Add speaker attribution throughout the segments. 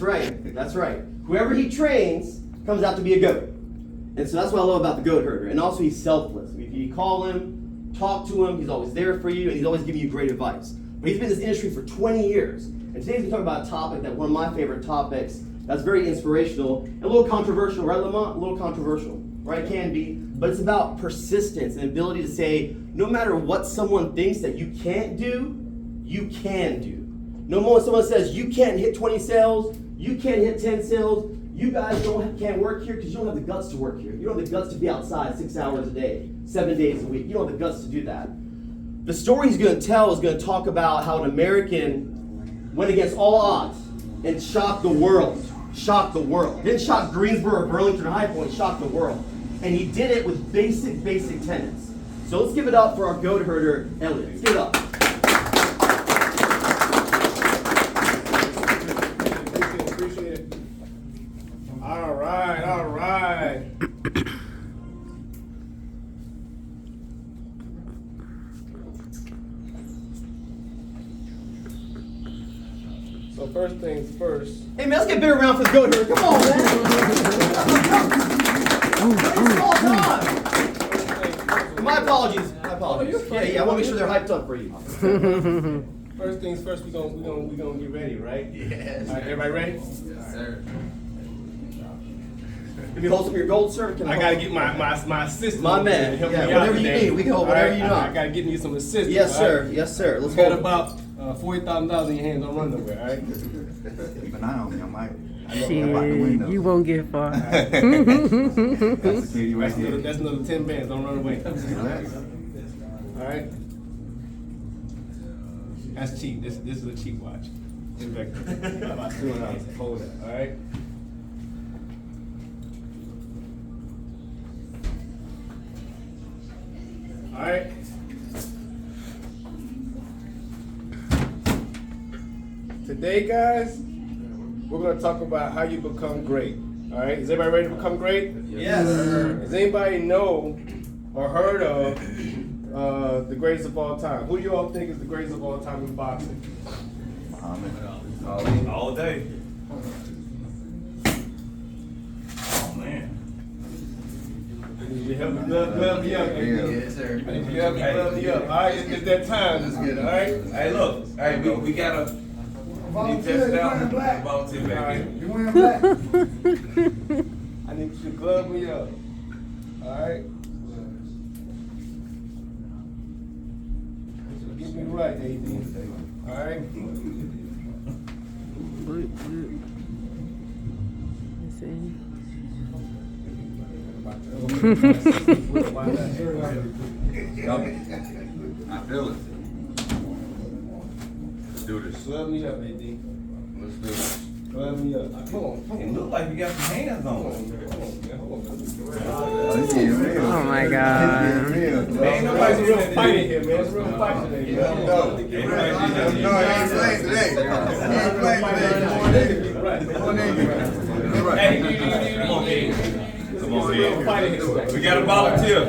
Speaker 1: That's right. That's right. Whoever he trains comes out to be a GOAT. And so that's what I love about the GOAT herder. And also he's selfless. If you call him, talk to him, he's always there for you, and he's always giving you great advice. But he's been in this industry for 20 years. And today we're talking about a topic that one of my favorite topics that's very inspirational and a little controversial, right, Lamont? A little controversial, right? It can be. But it's about persistence and ability to say, no matter what someone thinks that you can't do, you can do. No more when someone says you can't hit 20 sales, you can't hit 10 sales, you guys can't work here because you don't have the guts to work here. You don't have the guts to be outside 6 hours a day, 7 days a week. You don't have the guts to do that. The story he's going to tell is going to talk about how an American went against all odds and shocked the world. Shocked the world. Didn't shock Greensboro or Burlington or High Point, shocked the world. And he did it with basic tenets. So let's give it up for our GOAT herder, Elliot. Let's give it up.
Speaker 2: Appreciate it. All right. So first things first.
Speaker 1: Hey man, let's get a bigger round for the GOAT herder. Come on, man. My apologies. Yeah, I want to make sure they're hyped up for you.
Speaker 2: First things first, we're gonna get ready, right?
Speaker 3: Yes.
Speaker 2: All right, everybody ready?
Speaker 3: Yes, sir.
Speaker 1: If you hold up your gold, sir,
Speaker 2: I gotta get my assistant.
Speaker 1: My man.
Speaker 2: to help
Speaker 1: Yeah,
Speaker 2: me out
Speaker 1: whatever you
Speaker 2: today.
Speaker 1: need. We can hold whatever
Speaker 2: All
Speaker 1: you
Speaker 2: right,
Speaker 1: know.
Speaker 2: I gotta get me some assistance.
Speaker 1: Yes,
Speaker 2: all
Speaker 1: sir.
Speaker 2: right?
Speaker 1: Yes, sir. Let's
Speaker 2: You got
Speaker 1: go.
Speaker 2: about $40,000 in your hands. Don't run nowhere, all right?
Speaker 3: Keep an eye on me. I might.
Speaker 4: Shit, you won't get far.
Speaker 3: That's security right there.
Speaker 2: That's another 10 bands. Don't run away.
Speaker 3: Relax.
Speaker 2: All right. That's cheap. This is a cheap watch. In fact, about $200. Hold that. All right. All right. Today, guys, we're going to talk about how you become great. All right. Is everybody ready to become great?
Speaker 1: Yes.
Speaker 2: Does anybody know or heard of the greatest of all time? Who do you all think is the greatest of all time in boxing?
Speaker 3: Muhammad.
Speaker 5: All day. Oh man.
Speaker 2: You help me glove me up.
Speaker 3: Yes, sir.
Speaker 2: You help me glove me up. All right, it's that time. Let's get it. All right.
Speaker 5: Hey, look. Hey, we got a. You test out. Volunteer
Speaker 2: All
Speaker 5: back
Speaker 2: right.
Speaker 5: here.
Speaker 3: You wearing black?
Speaker 2: I need you to glove me up. All right. Get me right, AD. All right.
Speaker 3: I feel it. Let's do this.
Speaker 2: Glove me up, AD.
Speaker 3: Let's do this.
Speaker 2: Glove me up. Come on.
Speaker 5: It look like you got some hands on.
Speaker 4: Oh my God.
Speaker 2: Ain't nobody's a real fight in here, man. It's a real fight today.
Speaker 5: Hey, come on, kid. Come on, kid. We got a volunteer.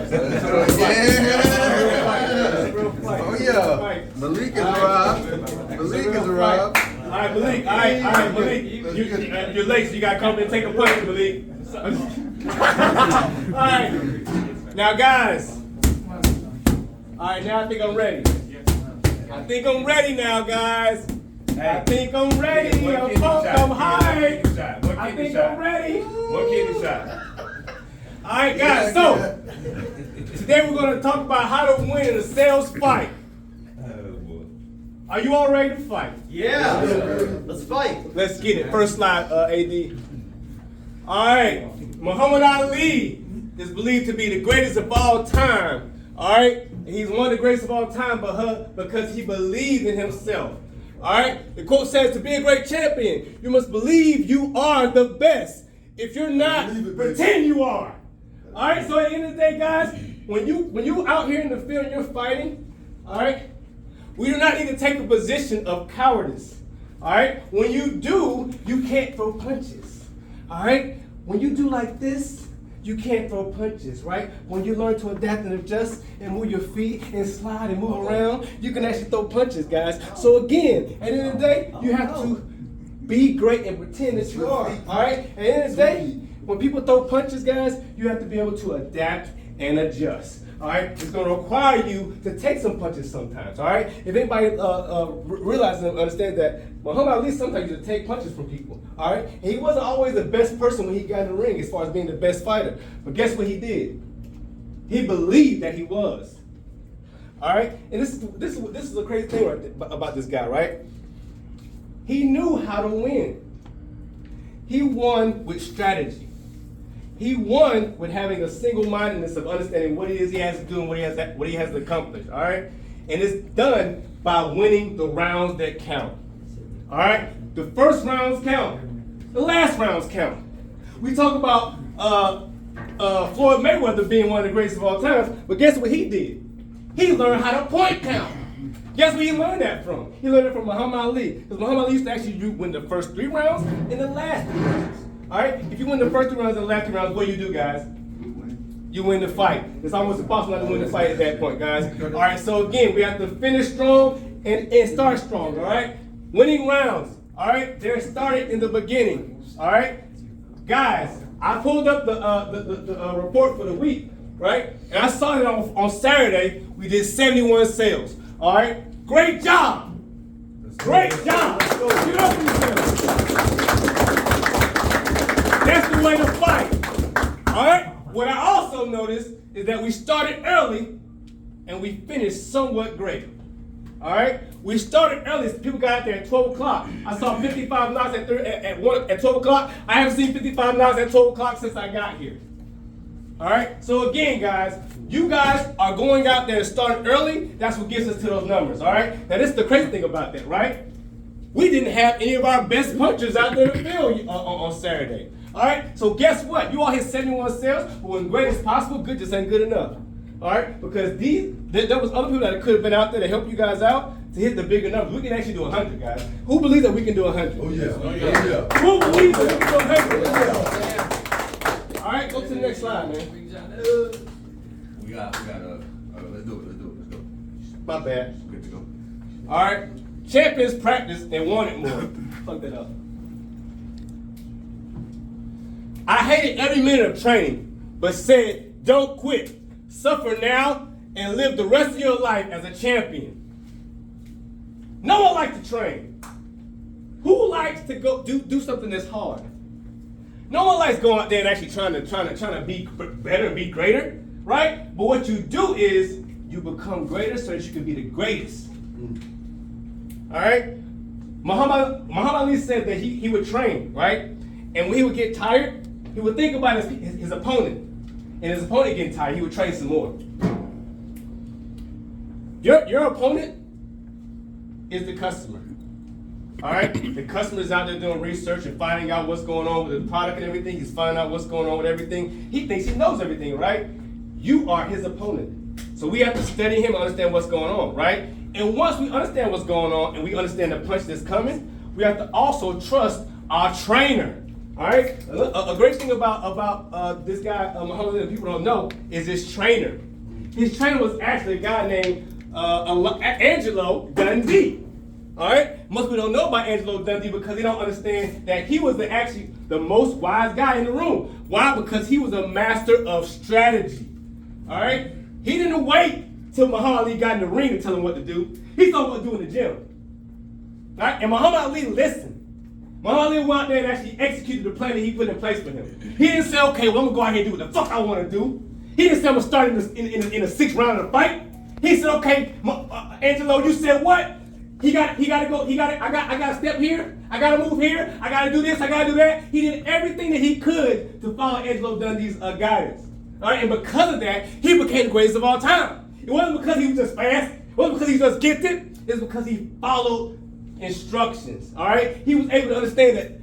Speaker 3: Oh yeah. Malik is arrived. Malik is arrived.
Speaker 2: All right, Malik. All right, Malik. You're late, so you gotta come and take a punch, Malik. All right. Now, guys. All right, now I think I'm ready. I think I'm ready now, guys. I think I'm ready. I'm pumped. I'm high. I think I'm ready.
Speaker 5: One kidney shot.
Speaker 2: All right, guys. So today we're gonna talk about how to win in a sales fight. Are you all ready to fight?
Speaker 1: Yeah. Let's fight.
Speaker 2: Let's get it. First slide, AD. All right. Muhammad Ali is believed to be the greatest of all time. All right. He's one of the greatest of all time, because he believed in himself. All right. The quote says, "To be a great champion, you must believe you are the best. If you're not, pretend you are." All right. So at the end of the day, guys, when you out here in the field and you're fighting, all right, we do not need to take a position of cowardice. All right. When you do, you can't throw punches. All right. When you do like this, you can't throw punches, right? When you learn to adapt and adjust and move your feet and slide and move around, you can actually throw punches, guys. So again, at the end of the day, you have to be great and pretend that you are. All right? At the end of the day, when people throw punches, guys, you have to be able to adapt and adjust. All right, it's going to require you to take some punches sometimes. All right, if anybody realizes and understands that Muhammad Ali sometimes used to take punches from people. All right, and he wasn't always the best person when he got in the ring as far as being the best fighter. But guess what he did? He believed that he was. All right, and this is a crazy thing about this guy, right? He knew how to win. He won with strategy. He won with having a single-mindedness of understanding what it is he has to do and what he has to accomplish, all right? And it's done by winning the rounds that count, all right? The first rounds count. The last rounds count. We talk about Floyd Mayweather being one of the greatest of all times, but guess what he did? He learned how to point count. Guess where he learned that from? He learned it from Muhammad Ali. Because Muhammad Ali used to actually win the first 3 rounds and the last 3 rounds. All right? If you win the first 3 rounds and the last 3 rounds, what do you do, guys? You win the fight. It's almost impossible not to win the fight at that point, guys. All right, so again, we have to finish strong and start strong, all right? Winning rounds, all right? They're started in the beginning, all right? Guys, I pulled up the report for the week, right? And I saw it on Saturday. We did 71 sales, all right? Great job. Great job. Get up for yourself. That's the way to fight, all right? What I also noticed is that we started early and we finished somewhat great. All right? We started early. People got out there at 12 o'clock. I saw 55 knocks at 12 o'clock. I haven't seen 55 knocks at 12 o'clock since I got here. All right? So again, guys, you guys are going out there and starting early. That's what gets us to those numbers. All right? Now, this is the crazy thing about that, right? We didn't have any of our best punchers out there to field on Saturday. All right, so guess what? You all hit 71 sales, but when great as possible, good just ain't good enough. All right, because there was other people that could have been out there to help you guys out to hit the bigger numbers. We can actually do 100, guys. Who believes that we can do 100?
Speaker 3: Oh yeah, oh yeah.
Speaker 2: Who believes that we can do 100? All right, go to the next slide, man.
Speaker 3: We got let's do it.
Speaker 2: My bad.
Speaker 3: Good to go.
Speaker 2: All right, champions practice and wanted more. Fuck that up. I hated every minute of training, but said, don't quit. Suffer now and live the rest of your life as a champion. No one likes to train. Who likes to go do something that's hard? No one likes going out there and actually trying to be better and be greater, right? But what you do is you become greater so that you can be the greatest. All right? Muhammad Ali said that he would train, right? And when he would get tired, he would think about his opponent. And his opponent getting tired, he would train some more. Your opponent is the customer. All right? The customer is out there doing research and finding out what's going on with the product and everything. He's finding out what's going on with everything. He thinks he knows everything, right? You are his opponent. So we have to study him and understand what's going on, right? And once we understand what's going on and we understand the punch that's coming, we have to also trust our trainer. All right. A great thing about this guy, Muhammad, that people don't know, is his trainer. His trainer was actually a guy named Angelo Dundee. All right. Most people don't know about Angelo Dundee because they don't understand that he was actually the most wise guy in the room. Why? Because he was a master of strategy. All right. He didn't wait till Muhammad Ali got in the ring to tell him what to do. He told him what to do in the gym. All right. And Muhammad Ali listened. Muhammad Ali went out there and actually executed the plan that he put in place for him. He didn't say, okay, well, I'm going to go out here and do what the fuck I want to do. He didn't say I'm going to start in the 6th round of the fight. He said, okay, Angelo, you said what? I got to step here. I got to move here. I got to do this. I got to do that. He did everything that he could to follow Angelo Dundee's guidance. All right, and because of that, he became the greatest of all time. It wasn't because he was just fast. It wasn't because he was just gifted. It's because he followed instructions, all right? He was able to understand that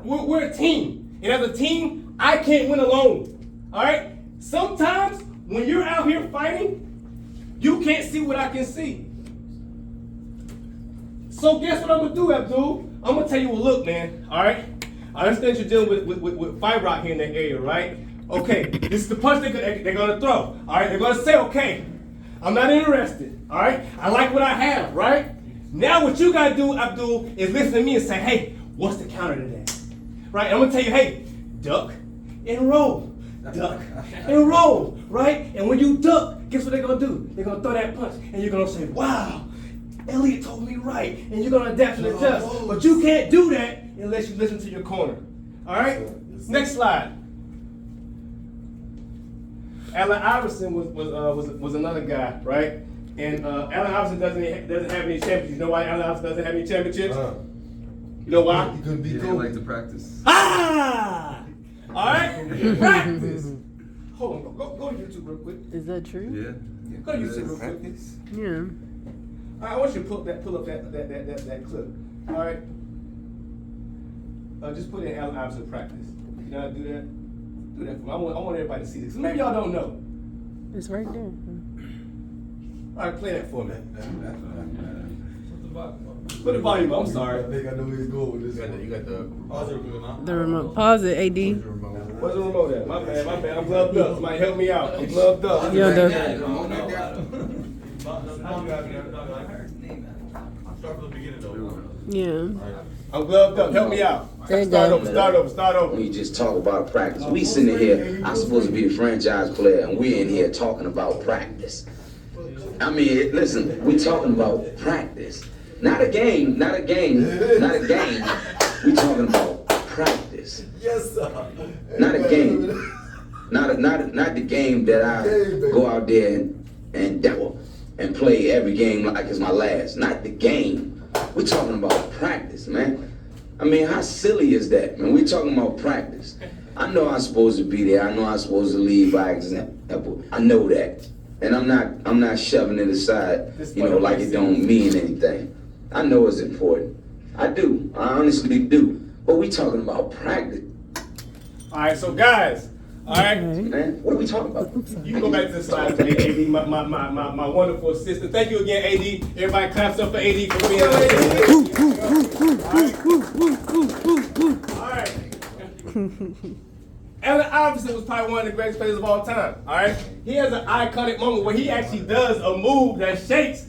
Speaker 2: we're a team. And as a team, I can't win alone, all right? Sometimes when you're out here fighting, you can't see what I can see. So guess what I'm going to do, Abdul? I'm going to tell you, well, look, man, all right? I understand you're dealing with fiber out here in that area, right? Okay, this is the punch they're going to throw, all right? They're going to say, okay, I'm not interested, all right? I like what I have, right? Now what you gotta do, Abdul, is listen to me and say, hey, what's the counter to that? Right? I'm gonna tell you, hey, duck and roll. Duck and roll, right? And when you duck, guess what they're gonna do? They're gonna throw that punch, and you're gonna say, wow, Elliot told me right, and you're gonna adapt and adjust. But you can't do that unless you listen to your corner. All right? Next slide. Allen Iverson was another guy, right? And Allen Iverson doesn't have any championships. You know why Allen Iverson doesn't have any championships? You know why?
Speaker 3: He couldn't be cool. Like to practice.
Speaker 2: Ah! All right? Practice. Hold on. Go to YouTube real quick.
Speaker 4: Is that true?
Speaker 3: Yeah.
Speaker 2: Go to YouTube real quick.
Speaker 4: Yeah.
Speaker 2: All right, I want you to pull up that clip. All right? Just put in Allen Iverson practice. You know how to do that? Do that for me. I want everybody to see this. Maybe y'all don't know.
Speaker 4: It's right there.
Speaker 2: All right, play that for me. Put the volume up. I'm sorry.
Speaker 3: I think I know where he's going with this.
Speaker 5: You got the
Speaker 4: The remote. Pause it, AD.
Speaker 2: Where's the remote at? My bad. I'm gloved up. Somebody help me out. I'm gloved up.
Speaker 4: Yo, the, yeah.
Speaker 2: I'm gloved up. Help me out.
Speaker 4: There you
Speaker 2: Start
Speaker 4: go.
Speaker 2: over.
Speaker 6: We just talk about practice. We sitting here, I'm supposed to be the franchise player, and we're in here talking about practice. I mean, listen, we talking about practice. Not a game. We talking about practice.
Speaker 3: Yes, sir.
Speaker 6: Not a game. Not the game that I go out there and devil and play every game like it's my last. Not the game. We're talking about practice, man. I mean, how silly is that, man? We're talking about practice. I know I'm supposed to be there. I know I'm supposed to lead by example. I know that. And I'm not shoving it aside, like it don't mean anything. I know it's important. I do. I honestly do. But we talking about practice.
Speaker 2: All right, so guys, all right.
Speaker 6: Man, what are we talking about?
Speaker 2: You can go back to the slide today, AD, my wonderful assistant. Thank you again, AD. Everybody claps up for AD for being All right. Allen Iverson was probably one of the greatest players of all time. All right. He has an iconic moment where he actually does a move that shakes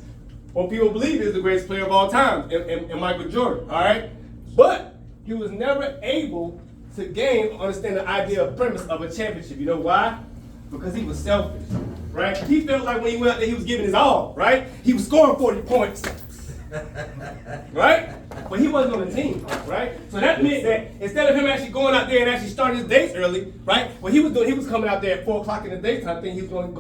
Speaker 2: what people believe is the greatest player of all time, in Michael Jordan. All right. But he was never able to understand the idea of premise of a championship. You know why? Because he was selfish, right? He felt like when he went out there, he was giving his all, right? He was scoring 40 points, right? But he wasn't on the team, right? So that meant that instead of him actually going out there and actually starting his days early, right? What he was doing, he was coming out there at 4 o'clock in the daytime thinking he was going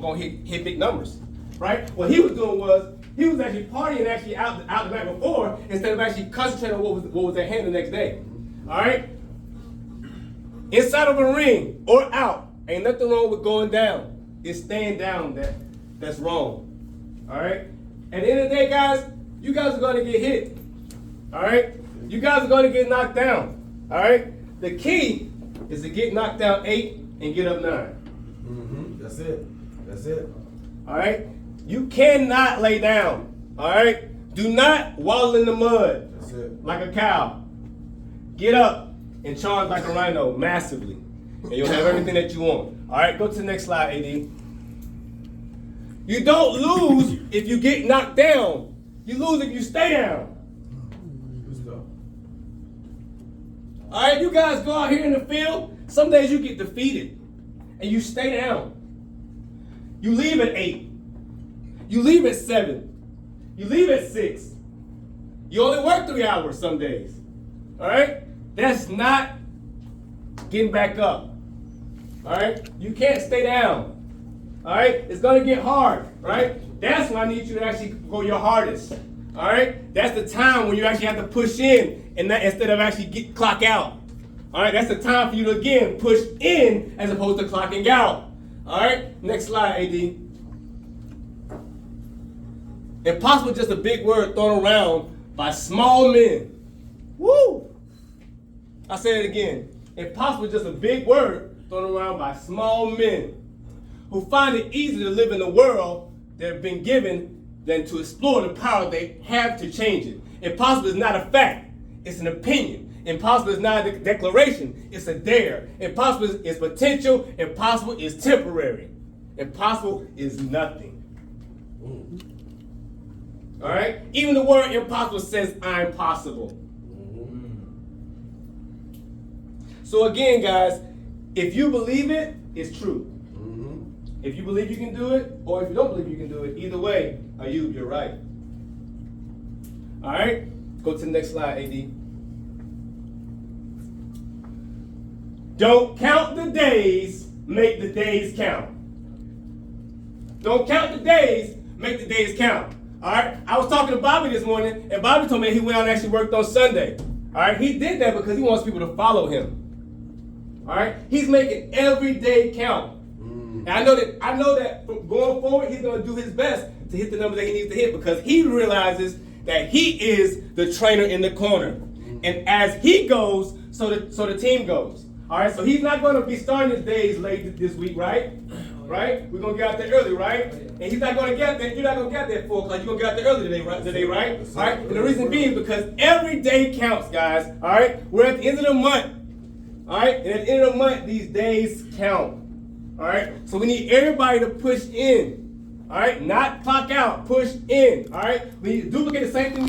Speaker 2: to hit big numbers, right? What he was doing was, he was actually partying actually out the night before instead of actually concentrating on what was at hand the next day, all right? Inside of a ring or out, ain't nothing wrong with going down. It's staying down that's wrong. All right? At the end of the day, guys, you guys are going to get hit. All right? You guys are going to get knocked down. All right? The key is to get knocked down 8 and get up 9.
Speaker 3: Mm-hmm. That's it.
Speaker 2: All right? You cannot lay down. All right? Do not waddle in the mud like a cow. Get up and charge like a rhino massively, and you'll have everything that you want. All right, go to the next slide, AD. You don't lose if you get knocked down. You lose if you stay down.
Speaker 3: Let's go.
Speaker 2: All right, you guys go out here in the field. Some days you get defeated, and you stay down. You leave at 8. You leave at 7. You leave at 6. You only work 3 hours some days. All right? That's not getting back up. All right? You can't stay down. All right? It's going to get hard. Right? That's when I need you to actually go your hardest. All right? That's the time when you actually have to push in and instead of actually clock out. All right? That's the time for you to, again, push in as opposed to clocking out. All right? Next slide, AD. Impossible is just a big word thrown around by small men. Woo! I say it again. Impossible is just a big word thrown around by small men who find it easier to live in the world they've been given than to explore the power they have to change it. Impossible is not a fact. It's an opinion. Impossible is not a declaration. It's a dare. Impossible is potential. Impossible is temporary. Impossible is nothing. All right? Even the word impossible says I'm possible. So again, guys, if you believe it, it's true. If you believe you can do it, or if you don't believe you can do it, either way, you're right. All right, go to the next slide, AD. Don't count the days, make the days count. Don't count the days, make the days count. All right, I was talking to Bobby this morning, and Bobby told me he went out and actually worked on Sunday. All right, he did that because he wants people to follow him. All right, he's making every day count. And I know that from going forward, he's going to do his best to hit the numbers that he needs to hit because he realizes that he is the trainer in the corner. And as he goes, so the team goes. All right, so he's not going to be starting his days late this week, right? Right? We're going to get out there early, right? And he's not going to get there. You're not going to get there at 4 o'clock. You're going to get out there early today, right? All right? And the reason being because every day counts, guys. All right? We're at the end of the month. All right? And at the end of the month, these days count. All right? So we need everybody to push in. All right? Not clock out. Push in. All right? We need to duplicate the same thing we did